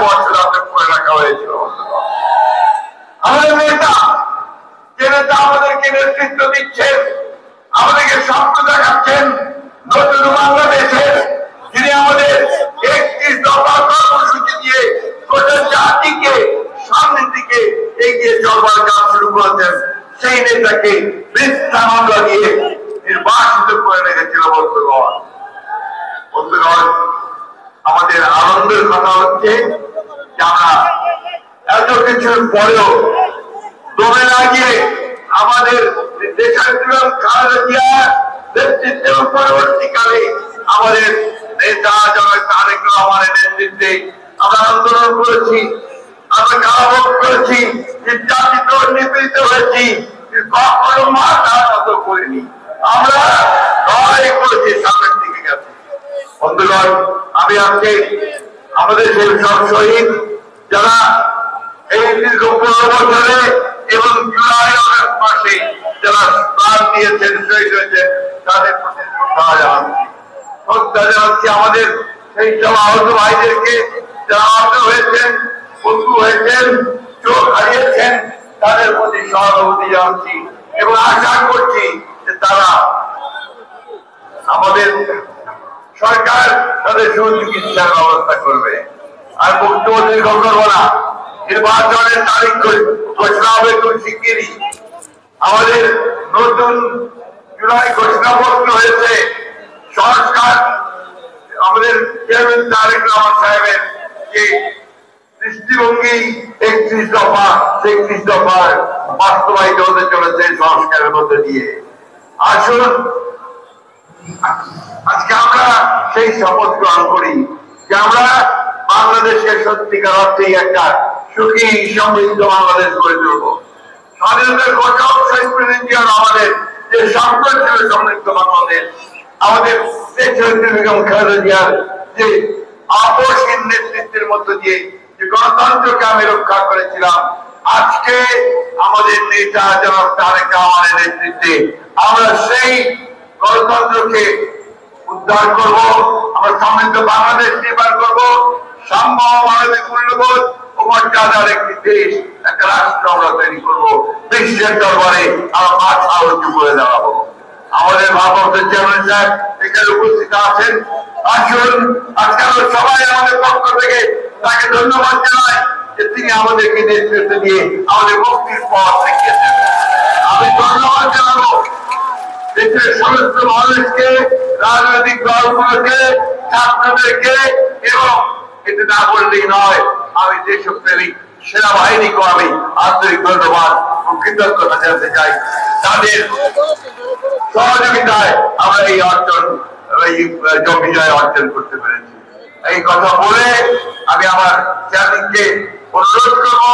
বছর আটক করে রাখা হয়েছিল। আমাদের নেতা যে নেতা আমাদেরকে নেতৃত্ব দিচ্ছেন, আমাদেরকে স্বপ্ন দেখাচ্ছেন নতুন বাংলাদেশের, যিনি আমাদের 31 দফা কর্মসূচি দিয়ে গোটা জাতিকে সামনের দিকে এগিয়ে চলবার কাজ শুরু করেছেন, সেই নেতাকে মিথ্যা মামলা দিয়ে নির্বাসিত করে রেখেছিল। বন্ধুগণ, আমাদের আনন্দের কথা হচ্ছে যে আমরা এত কিছুর পরেও দমে লাগিয়ে আমাদের দেশের খালেদা জিয়ার নেতৃত্বে পরবর্তীকালে আমাদের নেতা জনাব তারেক রহমানের নেতৃত্বে আমরা আন্দোলন করেছি, আমরা কারাভোগ করেছি, নির্যাতিত নিপীড়িত হয়েছি, কখনো মাথার মতো করিনি, আমরা লড়াই করেছি, সামনের দিকে গেছি। বন্ধুগণ, আমি আজকে আমাদের সেই সব শহীদ যারা এই দীর্ঘ 15 বছরে এবং জুলাই আগস্ট মাসে যারা প্রাণ দিয়েছেন, শহীদ হয়েছেন, তাদের প্রতি শ্রদ্ধা জানাচ্ছি। আমাদের সেই সব আহত ভাইদেরকে যারা আহত হয়েছেন, বন্ধু হয়েছেন, চোখ হারিয়েছেন, তাদের প্রতি সহানুভূতি জানাচ্ছি এবং আশা করছি যে তারা আমাদের সরকার তাদের সুচিকিৎসার ব্যবস্থা করবে। আর মুখ্যমন্ত্রী করবো না, নির্বাচনের তারিখ ঘোষণা হবে খুব শিগগিরই। আমাদের নতুন জুলাই ঘোষণাপত্র হয়েছে, সংস্কার আমাদের চেয়ারম্যান তারেক রহমান সাহেবের যে দৃষ্টিভঙ্গি 31 দফা 33 দফার বাস্তবায়িত হতে চলেছে সংস্কারের মধ্যে দিয়ে। আসুন আজকে আমরা সেই শপথ গ্রহণ করি যে আমরা বাংলাদেশের সত্যিকার অর্থেই একটা সুখী সমৃদ্ধ বাংলাদেশ গড়ে তুলব। স্বাধীনতার ঘোষক শহীদ প্রেসিডেন্ট জিয়া রহমানের যে স্বপ্ন ছিল সমৃদ্ধ বাংলাদেশ, আমাদের দেশনেত্রী বেগম খালেদা জিয়ার যে আপসহীন নেতৃত্বের মধ্য দিয়ে যে গণতন্ত্রকে আমি রক্ষা করেছিলাম, আজকে আমাদের নেতা জনাব তারেক রহমানের নেতৃত্বে আমরা সেই গণতন্ত্রকে উদ্ধার করব, আমরা সমৃদ্ধ বাংলাদেশ নির্মাণ করব, সাম্য মানবিক মূল্যবোধ ও মর্যাদার একটি দেশ, একটা রাষ্ট্র আমরা তৈরি করবো। বিশ্বের দরবারে আমরা মাথা উঁচু করে দাঁড়াবো। আমাদের ভারতের চেয়ারম্যান সাহেব এখানে উপস্থিত আছেন। আসুন আজকে আমরা সবাই আমাদের পক্ষ থেকে তাকে ধন্যবাদ জানাই যে তিনি আমাদেরকে নেতৃত্ব দিয়ে আমাদের মুক্তির পথ দেখিয়েছেন। আমি ধন্যবাদ জানাবো দেশের সমস্ত মানুষকে, রাজনৈতিক দলগুলোকে, ছাত্রদেরকে, এবং এটা না বললেই নয়, আমি দেশপ্রেমিক সেনাবাহিনীকেও আমি আন্তরিক ধন্যবাদ ও কৃতজ্ঞতা জানাতে চাই। তাদের সহযোগিতায় আমরা এই বিজয় অর্জন করতে পেরেছি। এই কথা বলে আমি আমার চ্যানেলকে অনুরোধ করবো